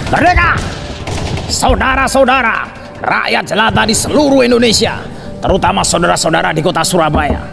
Merdeka! Saudara-saudara, rakyat jelata di seluruh Indonesia, terutama saudara-saudara di kota Surabaya,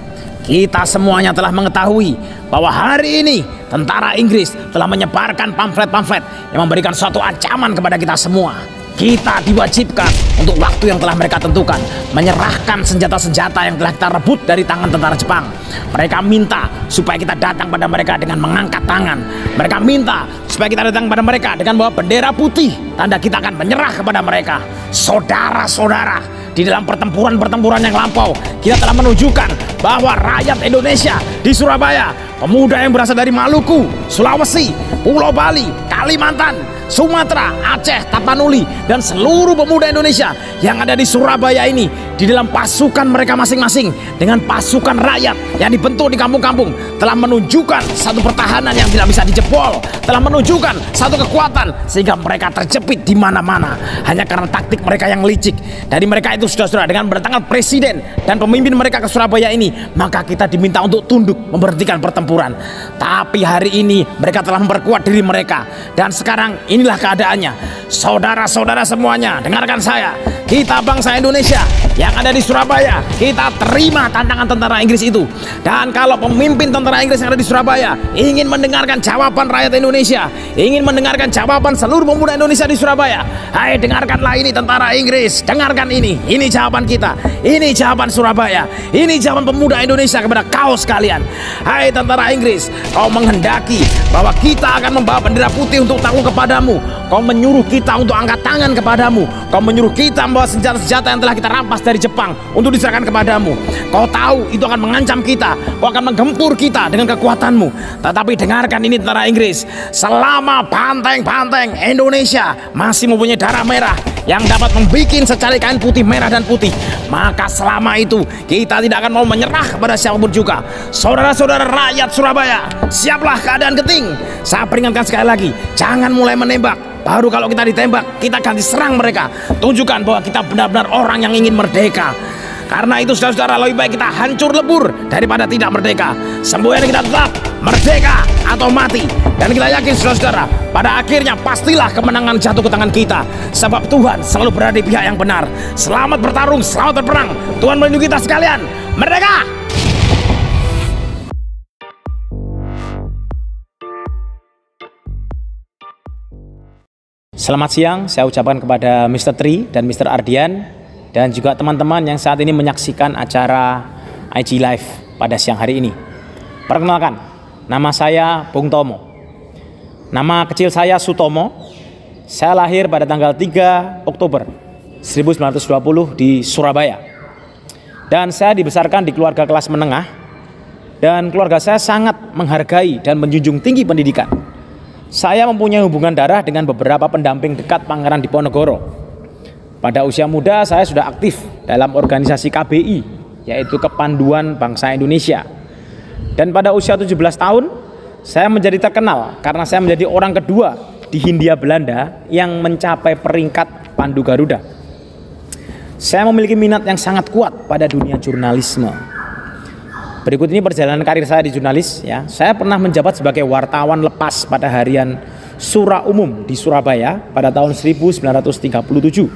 kita semuanya telah mengetahui bahwa hari ini tentara Inggris telah menyebarkan pamflet-pamflet yang memberikan suatu ancaman kepada kita semua. Kita diwajibkan untuk waktu yang telah mereka tentukan menyerahkan senjata-senjata yang telah kita rebut dari tangan tentara Jepang. Mereka minta supaya kita datang pada mereka dengan mengangkat tangan. Mereka minta supaya kita datang pada mereka dengan bawa bendera putih, tanda kita akan menyerah kepada mereka. Saudara-saudara, di dalam pertempuran-pertempuran yang lampau, kita telah menunjukkan bahwa rakyat Indonesia di Surabaya, pemuda yang berasal dari Maluku, Sulawesi, Pulau Bali, Kalimantan, Sumatera, Aceh, Tapanuli, dan seluruh pemuda Indonesia yang ada di Surabaya ini, di dalam pasukan mereka masing-masing dengan pasukan rakyat yang dibentuk di kampung-kampung, telah menunjukkan satu pertahanan yang tidak bisa dijebol, telah menunjukkan satu kekuatan sehingga mereka terjepit di mana-mana hanya karena taktik mereka yang licik. Dari mereka itu, saudara-saudara, dengan berdatangan presiden dan pemimpin mereka ke Surabaya ini, maka kita diminta untuk tunduk, memberhentikan pertempuran. Tapi hari ini mereka telah memperkuat diri mereka, dan sekarang inilah keadaannya. Saudara-saudara semuanya, dengarkan saya. Kita bangsa Indonesia yang ada di Surabaya, kita terima tantangan tentara Inggris itu. Dan kalau pemimpin tentara Inggris yang ada di Surabaya ingin mendengarkan jawaban rakyat Indonesia, ingin mendengarkan jawaban seluruh pemuda Indonesia di Surabaya, hai, dengarkanlah ini tentara Inggris, dengarkan ini jawaban kita, ini jawaban Surabaya, ini jawaban pemuda Indonesia kepada kau sekalian. Hai tentara Inggris, kau menghendaki bahwa kita akan membawa bendera putih untuk takut kepadamu. Kau menyuruh kita untuk angkat tangan kepadamu. Kau menyuruh kita membawa senjata-senjata yang telah kita rampas dari Jepang untuk diserahkan kepadamu. Kau tahu itu akan mengancam kita, kau akan menggempur kita dengan kekuatanmu. Tetapi dengarkan ini tentara Inggris, selama banteng-banteng Indonesia masih mempunyai darah merah yang dapat membuat secari kain putih, merah dan putih, maka selama itu kita tidak akan mau menyerah kepada siapapun juga. Saudara-saudara rakyat Surabaya, siaplah keadaan genting. Saya peringatkan sekali lagi, jangan mulai menembak. Baru kalau kita ditembak, kita akan diserang mereka. Tunjukkan bahwa kita benar-benar orang yang ingin merdeka. Karena itu saudara-saudara, lebih baik kita hancur lebur daripada tidak merdeka. Semboyannya kita tetap merdeka atau mati. Dan kita yakin saudara-saudara, pada akhirnya pastilah kemenangan jatuh ke tangan kita. Sebab Tuhan selalu berada di pihak yang benar. Selamat bertarung, selamat berperang. Tuhan melindungi kita sekalian. Merdeka! Selamat siang, saya ucapkan kepada Mr. Tri dan Mr. Ardian dan juga teman-teman yang saat ini menyaksikan acara IG Live pada siang hari ini. Perkenalkan, nama saya Bung Tomo. Nama kecil saya Sutomo. Saya lahir pada tanggal 3 Oktober 1920 di Surabaya. Dan saya dibesarkan di keluarga kelas menengah, dan keluarga saya sangat menghargai dan menjunjung tinggi pendidikan. Saya mempunyai hubungan darah dengan beberapa pendamping dekat Pangeran Diponegoro. Pada usia muda saya sudah aktif dalam organisasi KBI, yaitu Kepanduan Bangsa Indonesia. Dan pada usia 17 tahun, saya menjadi terkenal karena saya menjadi orang kedua di Hindia Belanda yang mencapai peringkat Pandu Garuda. Saya memiliki minat yang sangat kuat pada dunia jurnalisme. Berikut ini perjalanan karir saya di jurnalis. Ya, saya pernah menjabat sebagai wartawan lepas pada harian Sura Umum di Surabaya pada tahun 1937.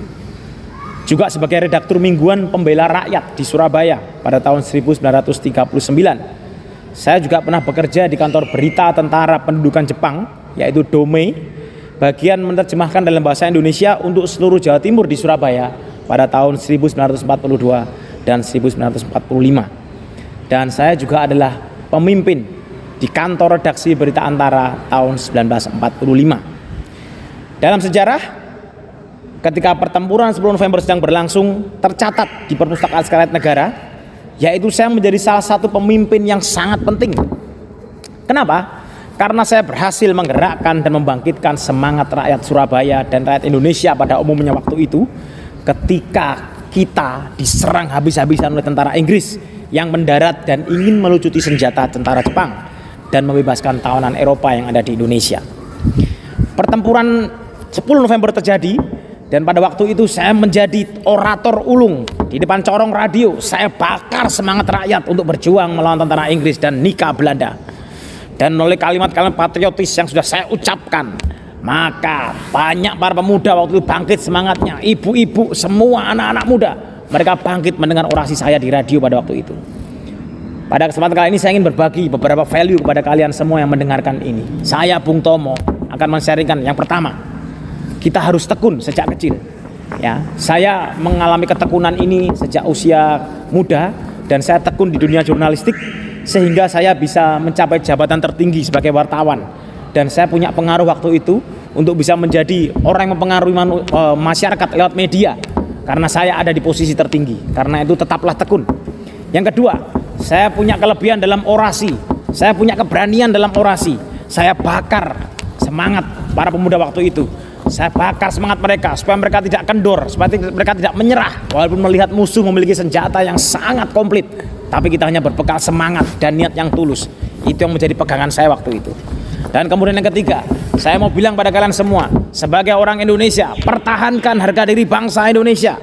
Juga sebagai redaktur mingguan Pembela Rakyat di Surabaya pada tahun 1939. Saya juga pernah bekerja di kantor berita tentara pendudukan Jepang, yaitu Dome, bagian menerjemahkan dalam bahasa Indonesia untuk seluruh Jawa Timur di Surabaya pada tahun 1942 dan 1945. Dan saya juga adalah pemimpin di kantor redaksi Berita Antara tahun 1945. Dalam sejarah, ketika pertempuran 10 November sedang berlangsung, tercatat di Perpustakaan Sekretariat Negara, yaitu saya menjadi salah satu pemimpin yang sangat penting. Kenapa? Karena saya berhasil menggerakkan dan membangkitkan semangat rakyat Surabaya dan rakyat Indonesia pada umumnya waktu itu, ketika kita diserang habis-habisan oleh tentara Inggris yang mendarat dan ingin melucuti senjata tentara Jepang dan membebaskan tawanan Eropa yang ada di Indonesia. Pertempuran 10 November terjadi, dan pada waktu itu saya menjadi orator ulung di depan corong radio. Saya bakar semangat rakyat untuk berjuang melawan tentara Inggris dan nikah Belanda. Dan oleh kalimat-kalimat patriotis yang sudah saya ucapkan, Maka banyak para pemuda waktu itu bangkit semangatnya, ibu-ibu, semua anak-anak muda, mereka bangkit mendengar orasi saya di radio pada waktu itu. Pada kesempatan kali ini saya ingin berbagi beberapa value kepada kalian semua yang mendengarkan ini. Saya Bung Tomo akan men-sharingkan yang pertama, kita harus tekun sejak kecil. Ya, saya mengalami ketekunan ini sejak usia muda dan saya tekun di dunia jurnalistik sehingga saya bisa mencapai jabatan tertinggi sebagai wartawan. Dan saya punya pengaruh waktu itu untuk bisa menjadi orang yang mempengaruhi masyarakat lewat media karena saya ada di posisi tertinggi. Karena itu tetaplah tekun. Yang kedua, saya punya kelebihan dalam orasi. Saya punya keberanian dalam orasi. Saya bakar semangat para pemuda waktu itu. Saya bakar semangat mereka supaya mereka tidak kendor, supaya mereka tidak menyerah walaupun melihat musuh memiliki senjata yang sangat komplit. Tapi kita hanya berbekal semangat dan niat yang tulus. Itu yang menjadi pegangan saya waktu itu. Dan kemudian yang ketiga, saya mau bilang pada kalian semua, sebagai orang Indonesia, pertahankan harga diri bangsa Indonesia.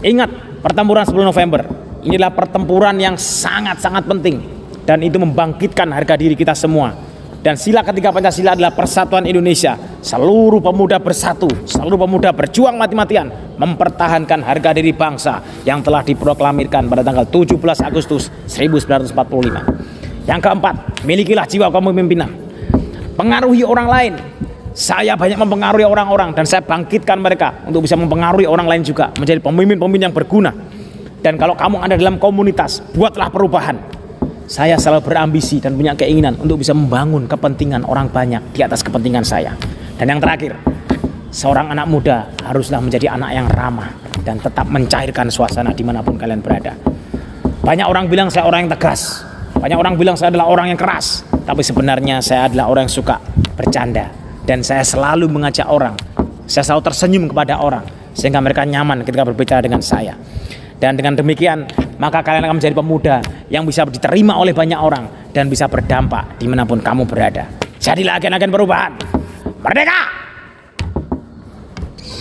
Ingat, pertempuran 10 November, inilah pertempuran yang sangat-sangat penting. Dan itu membangkitkan harga diri kita semua. Dan sila ketiga Pancasila adalah persatuan Indonesia. Seluruh pemuda bersatu, seluruh pemuda berjuang mati-matian mempertahankan harga diri bangsa yang telah diproklamirkan pada tanggal 17 Agustus 1945. Yang keempat, milikilah jiwa kepemimpinan. Pengaruhi orang lain. Saya banyak mempengaruhi orang-orang dan saya bangkitkan mereka untuk bisa mempengaruhi orang lain juga menjadi pemimpin-pemimpin yang berguna. Dan kalau kamu ada dalam komunitas, buatlah perubahan. Saya selalu berambisi dan punya keinginan untuk bisa membangun kepentingan orang banyak di atas kepentingan saya. Dan yang terakhir, seorang anak muda haruslah menjadi anak yang ramah dan tetap mencairkan suasana dimanapun kalian berada. Banyak orang bilang saya orang yang tegas. Banyak orang bilang saya adalah orang yang keras. Tapi sebenarnya saya adalah orang yang suka bercanda. Dan saya selalu mengajak orang. Saya selalu tersenyum kepada orang. Sehingga mereka nyaman ketika berbicara dengan saya. Dan dengan demikian, maka kalian akan menjadi pemuda yang bisa diterima oleh banyak orang. Dan bisa berdampak dimanapun kamu berada. Jadilah agen-agen perubahan. Merdeka!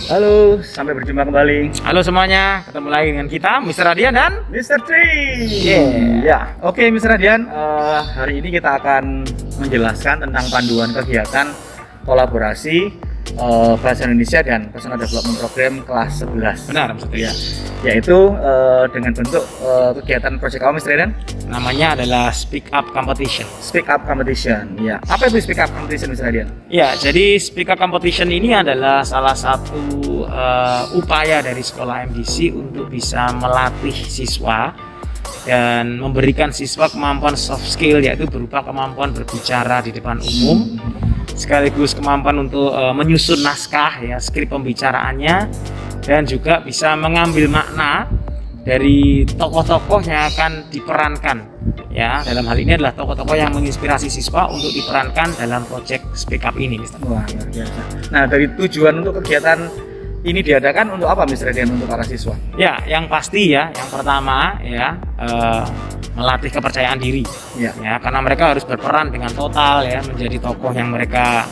Halo, sampai berjumpa kembali. Halo semuanya, ketemu lagi dengan kita, Mr. Radian dan Mr. Tree. Ya, oke Mr. Radian. Hari ini kita akan menjelaskan tentang panduan kegiatan kolaborasi Bahasa Indonesia dan Personal Development Program kelas 11. Benar, Mr. Tree. Ya, yaitu dengan bentuk kegiatan proyek apa Mr. Radian? Namanya adalah Speak Up Competition. Speak Up Competition. Ya, apa itu Speak Up Competition Mr. Radian? Ya, jadi Speak Up Competition ini adalah salah satu upaya dari sekolah MDC untuk bisa melatih siswa dan memberikan siswa kemampuan soft skill, yaitu berupa kemampuan berbicara di depan umum, sekaligus kemampuan untuk menyusun naskah, ya, skrip pembicaraannya, dan juga bisa mengambil makna dari tokoh-tokoh yang akan diperankan. Ya, dalam hal ini adalah tokoh-tokoh yang menginspirasi siswa untuk diperankan dalam proyek Speak Up ini, Mr. Wah, luar biasa. Nah, dari tujuan untuk kegiatan ini diadakan untuk apa, Mr. Radian, untuk para siswa? Ya, yang pasti ya, yang pertama ya, melatih kepercayaan diri. Ya, karena mereka harus berperan dengan total ya, menjadi tokoh yang mereka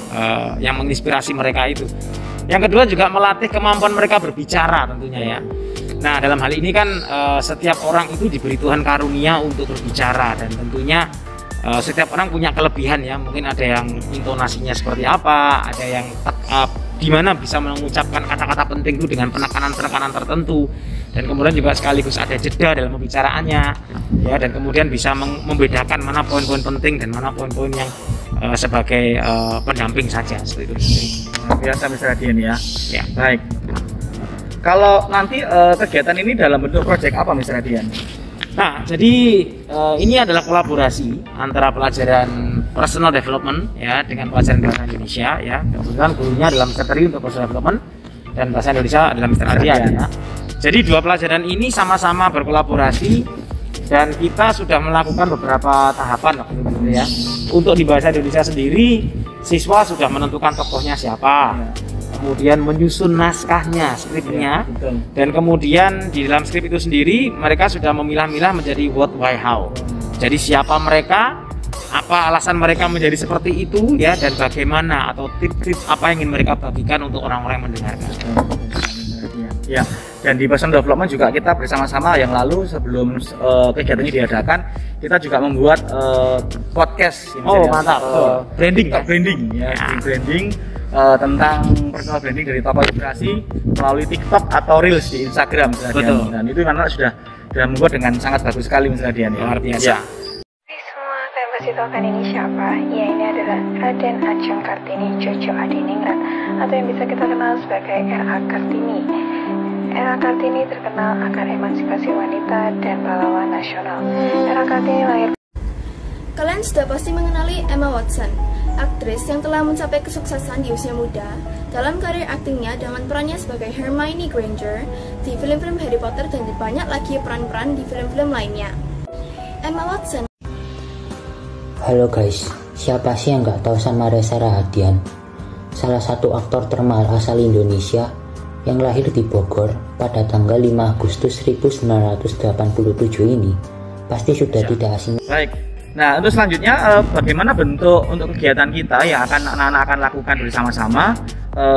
yang menginspirasi mereka itu. Yang kedua juga melatih kemampuan mereka berbicara tentunya ya. Nah, dalam hal ini kan setiap orang itu diberi Tuhan karunia untuk berbicara, dan tentunya setiap orang punya kelebihan ya. Mungkin ada yang intonasinya seperti apa, ada yang di mana bisa mengucapkan kata-kata penting itu dengan penekanan-penekanan tertentu, dan kemudian juga sekaligus ada jeda dalam pembicaraannya ya, dan kemudian bisa membedakan mana poin-poin penting dan mana poin-poin yang sebagai pendamping saja, seperti itu. Biasa Mr. Radian ya. Ya. Baik. Kalau nanti kegiatan ini dalam bentuk proyek apa Mr. Radian? Nah, jadi ini adalah kolaborasi antara pelajaran personal development ya dengan pelajaran bahasa Indonesia ya. Kebetulan gurunya adalah Mr. Tri untuk personal development dan bahasa Indonesia adalah Mr. Ardian ya. Jadi dua pelajaran ini sama-sama berkolaborasi dan kita sudah melakukan beberapa tahapan waktu itu ya. Untuk di bahasa Indonesia sendiri, siswa sudah menentukan tokohnya siapa. Kemudian menyusun naskahnya, skripnya, dan kemudian di dalam skrip itu sendiri mereka sudah memilah-milah menjadi what, why, how. Jadi siapa mereka, apa alasan mereka menjadi seperti itu ya, dan bagaimana atau tips-tips apa yang ingin mereka bagikan untuk orang-orang yang mendengarkan. Ya, dan di personal development juga kita bersama-sama yang lalu sebelum kegiatan ini diadakan, kita juga membuat podcast. Oh, mantap. Branding ya, branding tentang personal branding dari tokoh inspirasi melalui TikTok atau Reels di Instagram Mas Radian. Dan itu anak sudah membuat dengan sangat bagus sekali Mas Radian. Luar biasa. Hai semua, kalian pasti tahu kan ini siapa? Ya, ini adalah Raden Ajeng Kartini Jojo Adiningrat, atau yang bisa kita kenal sebagai R.A. Kartini. R.A. Kartini terkenal akan emansipasi wanita dan pahlawan nasional. R.A. Kartini lahir. Kalian sudah pasti mengenali Emma Watson, aktris yang telah mencapai kesuksesan di usia muda dalam karir aktingnya dengan perannya sebagai Hermione Granger di film-film Harry Potter dan banyak lagi peran-peran di film-film lainnya. Emma Watson. Halo guys, siapa sih yang nggak tahu sama Reza Rahadian? Salah satu aktor termahal asal Indonesia yang lahir di Bogor pada tanggal 5 Agustus 1987 ini pasti sudah tidak asing. Baik. Nah, untuk selanjutnya bagaimana bentuk untuk kegiatan kita yang akan anak-anak akan lakukan bersama-sama.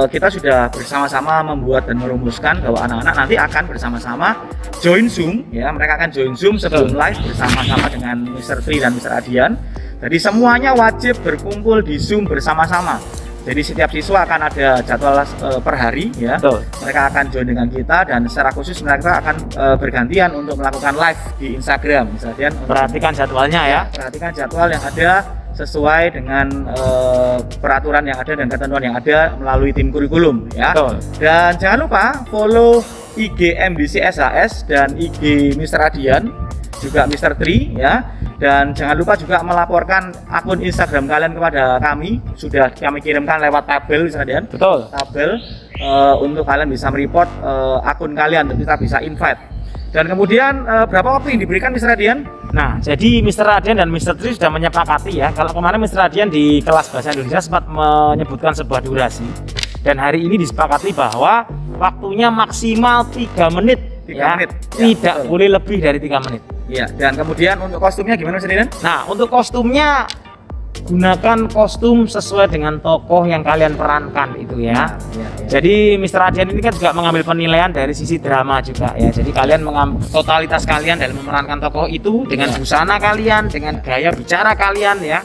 Kita sudah bersama-sama membuat dan merumuskan bahwa anak-anak nanti akan bersama-sama join Zoom ya. Mereka akan join Zoom sebelum live bersama-sama dengan Mr. Tri dan Mr. Adian. Jadi semuanya wajib berkumpul di Zoom bersama-sama. Jadi setiap siswa akan ada jadwal per hari ya. Betul. Mereka akan join dengan kita dan secara khusus mereka akan bergantian untuk melakukan live di Instagram. Misalnya Perhatikan jadwalnya ya. Perhatikan jadwal yang ada sesuai dengan peraturan yang ada dan ketentuan yang ada melalui tim kurikulum ya. Betul. Dan jangan lupa follow IG MBC SHS dan IG Mr. Adian juga Mr. Tri ya. Dan jangan lupa juga melaporkan akun Instagram kalian kepada kami. Sudah kami kirimkan lewat tabel misalnya. Betul. Tabel untuk kalian bisa mereport akun kalian untuk kita bisa invite. Dan kemudian berapa waktu yang diberikan Mr. Adian? Nah, jadi Mr. Adian dan Mr. Tri sudah menyepakati ya. Kalau kemarin Mr. Adian di kelas bahasa Indonesia sempat menyebutkan sebuah durasi. Dan hari ini disepakati bahwa waktunya maksimal 3 menit. 3 ya. menit. Tidak boleh lebih dari 3 menit. Iya, dan kemudian untuk kostumnya gimana Mas Adian? Nah, untuk kostumnya gunakan kostum sesuai dengan tokoh yang kalian perankan itu ya. Jadi Mr. Adian ini kan juga mengambil penilaian dari sisi drama juga ya. Jadi kalian mengambil totalitas kalian dalam memerankan tokoh itu dengan busana kalian, dengan gaya bicara kalian ya.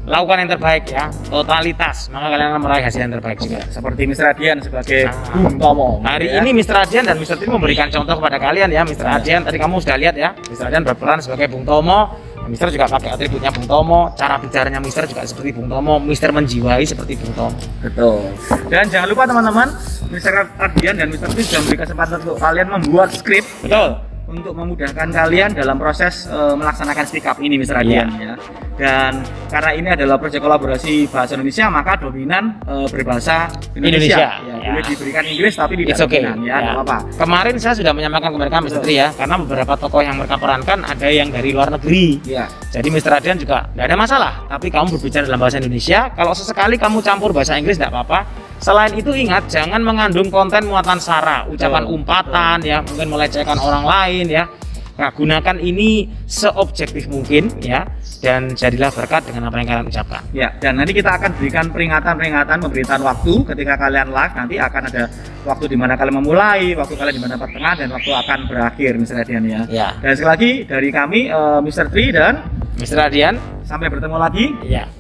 Lakukan yang terbaik ya, totalitas, maka kalian akan meraih hasil yang terbaik juga. Seperti Mr. Adian sebagai Bung Tomo. Hari ini Mr. Adian dan Mr. Tri memberikan contoh kepada kalian ya. Mr. Adian tadi kamu sudah lihat ya, Mr. Adian berperan sebagai Bung Tomo. Mr. juga pakai atributnya Bung Tomo. Cara bicaranya Mr. juga seperti Bung Tomo. Mr. menjiwai seperti Bung Tomo. Betul. Dan jangan lupa teman-teman, Mr. Adian dan Mr. Tri sudah memberikan kesempatan untuk kalian membuat skrip. Betul. Untuk memudahkan kalian dalam proses melaksanakan speak up ini Mr. Adian ya. Dan karena ini adalah proyek kolaborasi bahasa Indonesia, maka dominan berbahasa Indonesia. Ya, boleh diberikan Inggris tapi tidak dominan ya, nggak apa-apa. Kemarin saya sudah menyampaikan ke mereka Mr. Tri ya, karena beberapa tokoh yang mereka perankan ada yang dari luar negeri. Ya. Jadi Mr. Adian juga tidak ada masalah, tapi kamu berbicara dalam bahasa Indonesia. Kalau sesekali kamu campur bahasa Inggris tidak apa-apa. Selain itu ingat, jangan mengandung konten muatan sara, ucapan umpatan ya, mungkin melecehkan orang lain ya. Nah, gunakan ini seobjektif mungkin ya, dan jadilah berkat dengan apa yang kalian ucapkan. Ya, dan nanti kita akan berikan peringatan, pemberitaan waktu ketika kalian live. Nanti akan ada waktu di mana kalian memulai, waktu kalian di mana pertengahan, dan waktu akan berakhir Mr. Adian ya. Ya. Dan sekali lagi dari kami Mr. Tri dan Mr. Adian, sampai bertemu lagi ya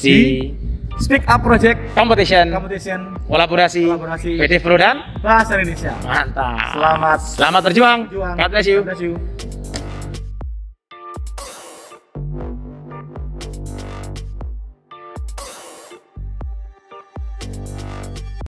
di Speak Up Project Competition kolaborasi PT Pro dan Bahasa Indonesia. mantap. Selamat berjuang. God God bless you. bless you.